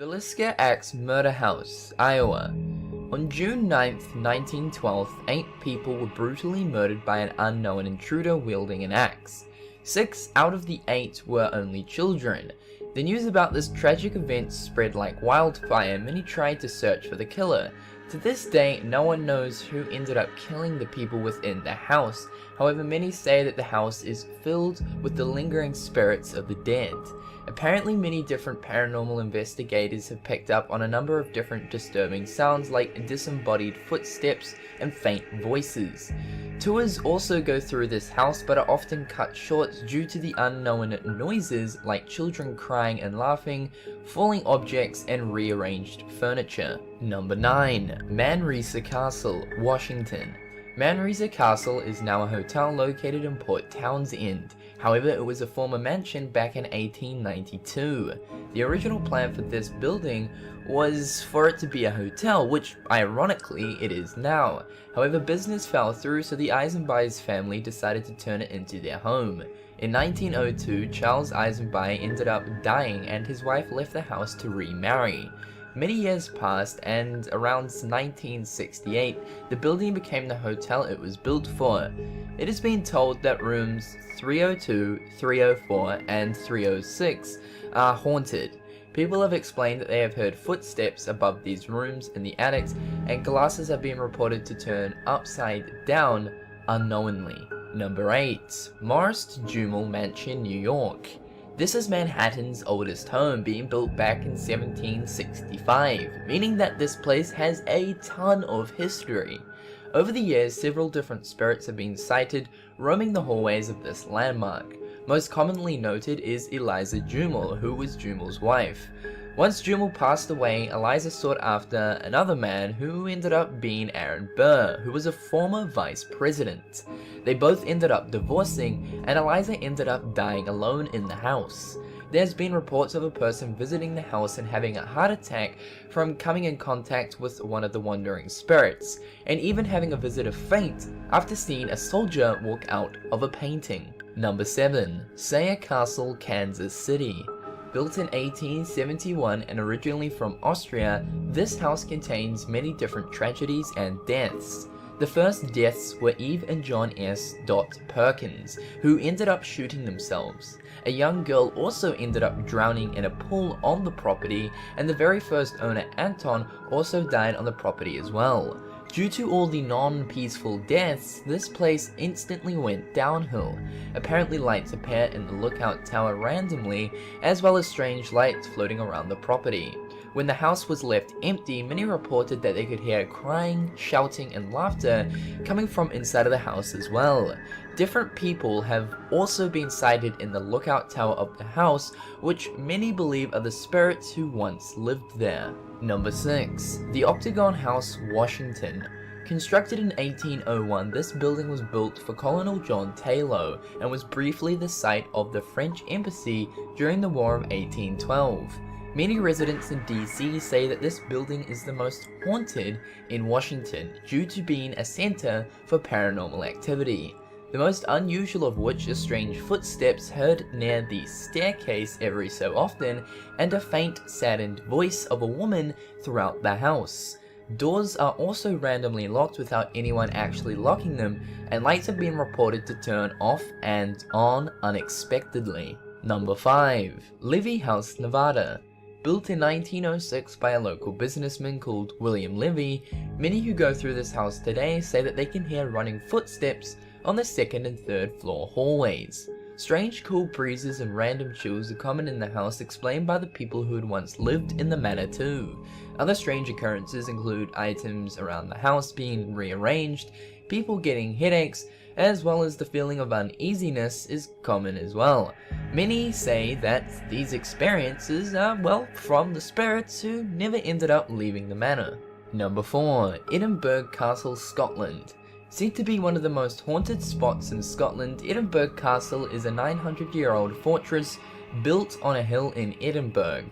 Villisca Axe Murder House, Iowa. On June 9th, 1912, 8 people were brutally murdered by an unknown intruder wielding an axe. 6 out of the 8 were only children. The news about this tragic event spread like wildfire, and many tried to search for the killer. To this day, no one knows who ended up killing the people within the house. However, many say that the house is filled with the lingering spirits of the dead. Apparently, many different paranormal investigators have picked up on a number of different disturbing sounds like disembodied footsteps and faint voices. Tours also go through this house but are often cut short due to the unknown noises like children crying and laughing, falling objects, and rearranged furniture. Number 9. Manresa Castle, Washington. Manresa Castle is now a hotel located in Port Townsend. However, it was a former mansion back in 1892. The original plan for this building was for it to be a hotel, which ironically it is now. However, business fell through, so the Eisenbys family decided to turn it into their home. In 1902, Charles Eisenby ended up dying and his wife left the house to remarry. Many years passed, and around 1968, the building became the hotel it was built for. It has been told that rooms 302, 304, and 306 are haunted. People have explained that they have heard footsteps above these rooms in the attics, and glasses have been reported to turn upside down unknowingly. Number 8. Morris Jumel Mansion, New York. This is Manhattan's oldest home, being built back in 1765, meaning that this place has a ton of history. Over the years, several different spirits have been sighted roaming the hallways of this landmark. Most commonly noted is Eliza Jumel, who was Jumel's wife. Once Jumel passed away, Eliza sought after another man who ended up being Aaron Burr, who was a former vice president. They both ended up divorcing, and Eliza ended up dying alone in the house. There's been reports of a person visiting the house and having a heart attack from coming in contact with one of the wandering spirits, and even having a visitor faint after seeing a soldier walk out of a painting. Number 7. Sayre Castle, Kansas City. Built in 1871 and originally from Austria, this house contains many different tragedies and deaths. The first deaths were Eve and John S. Perkins, who ended up shooting themselves. A young girl also ended up drowning in a pool on the property, and the very first owner, Anton, also died on the property as well. Due to all the non-peaceful deaths, this place instantly went downhill. Apparently lights appear in the lookout tower randomly, as well as strange lights floating around the property. When the house was left empty, many reported that they could hear crying, shouting, and laughter coming from inside of the house as well. Different people have also been sighted in the lookout tower of the house, which many believe are the spirits who once lived there. Number 6. The Octagon House, Washington. Constructed in 1801, this building was built for Colonel John Taylor and was briefly the site of the French embassy during the War of 1812. Many residents in DC say that this building is the most haunted in Washington due to being a center for paranormal activity. The most unusual of which are strange footsteps heard near the staircase every so often, and a faint, saddened voice of a woman throughout the house. Doors are also randomly locked without anyone actually locking them, and lights have been reported to turn off and on unexpectedly. Number 5. Levy House, Nevada. Built in 1906 by a local businessman called William Levy, many who go through this house today say that they can hear running footsteps on the 2nd and 3rd floor hallways. Strange cool breezes and random chills are common in the house, explained by the people who had once lived in the manor too. Other strange occurrences include items around the house being rearranged, people getting headaches, as well as the feeling of uneasiness is common as well. Many say that these experiences are, well, from the spirits who never ended up leaving the manor. Number 4. Edinburgh Castle, Scotland. Said to be one of the most haunted spots in Scotland, Edinburgh Castle is a 900-year-old fortress built on a hill in Edinburgh.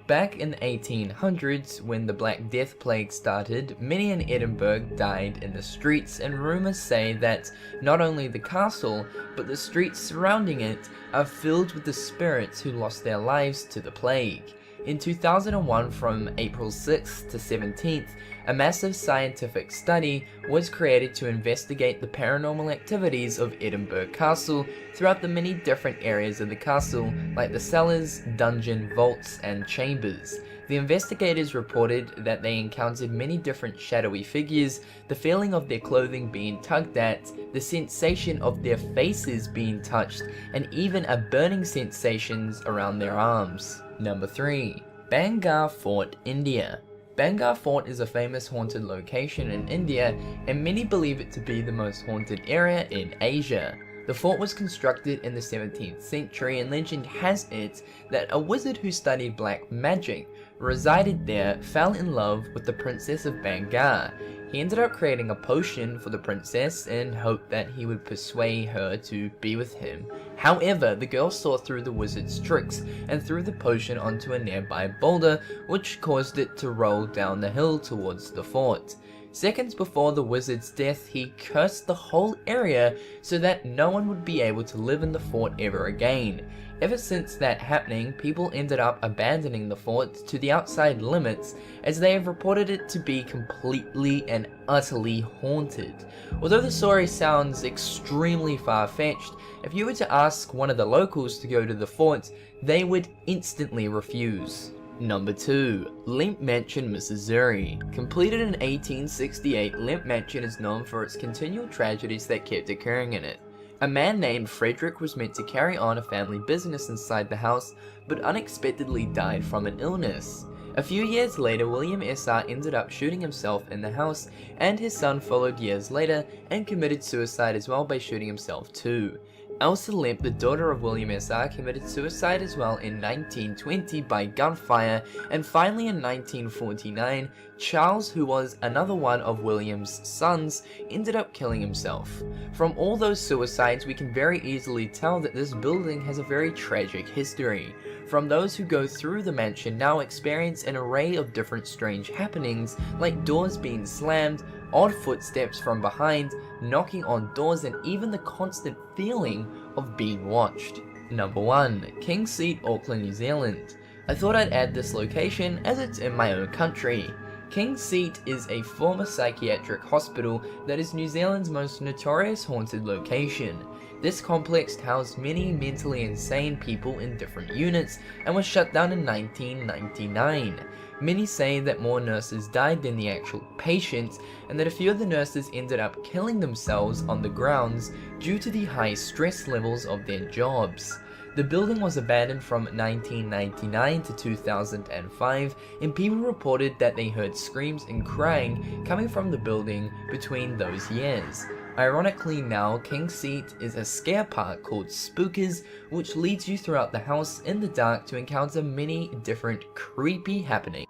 Back in the 1800s, when the Black Death Plague started, many in Edinburgh died in the streets, and rumors say that not only the castle, but the streets surrounding it are filled with the spirits who lost their lives to the plague. In 2001, from April 6th to 17th, a massive scientific study was created to investigate the paranormal activities of Edinburgh Castle throughout the many different areas of the castle, like the cellars, dungeon, vaults, and chambers. The investigators reported that they encountered many different shadowy figures, the feeling of their clothing being tugged at, the sensation of their faces being touched, and even a burning sensations around their arms. Number 3. Bangar Fort, India. Bangar Fort is a famous haunted location in India, and many believe it to be the most haunted area in Asia. The fort was constructed in the 17th century, and legend has it that a wizard who studied black magic resided there fell in love with the princess of Bangar. He ended up creating a potion for the princess in hope that he would persuade her to be with him. However, the girl saw through the wizard's tricks and threw the potion onto a nearby boulder, which caused it to roll down the hill towards the fort. Seconds before the wizard's death, he cursed the whole area so that no one would be able to live in the fort ever again. Ever since that happening, people ended up abandoning the fort to the outside limits, as they have reported it to be completely and utterly haunted. Although the story sounds extremely far-fetched, if you were to ask one of the locals to go to the fort, they would instantly refuse. Number 2. Lemp Mansion, Missouri. Completed in 1868, Lemp Mansion is known for its continual tragedies that kept occurring in it. A man named Frederick was meant to carry on a family business inside the house, but unexpectedly died from an illness. A few years later, William S.R. ended up shooting himself in the house, and his son followed years later and committed suicide as well by shooting himself too. Elsa Lemp, the daughter of William S.R., committed suicide as well in 1920 by gunfire, and finally in 1949, Charles, who was another one of William's sons, ended up killing himself. From all those suicides, we can very easily tell that this building has a very tragic history. From those who go through the mansion now experience an array of different strange happenings, like doors being slammed, odd footsteps from behind, knocking on doors, and even the constant feeling of being watched. Number 1. King's Seat, Auckland, New Zealand. I thought I'd add this location as it's in my own country. King's Seat is a former psychiatric hospital that is New Zealand's most notorious haunted location. This complex housed many mentally insane people in different units and was shut down in 1999. Many say that more nurses died than the actual patients, and that a few of the nurses ended up killing themselves on the grounds due to the high stress levels of their jobs. The building was abandoned from 1999 to 2005, and people reported that they heard screams and crying coming from the building between those years. Ironically now, King's Seat is a scare park called Spookers, which leads you throughout the house in the dark to encounter many different creepy happenings.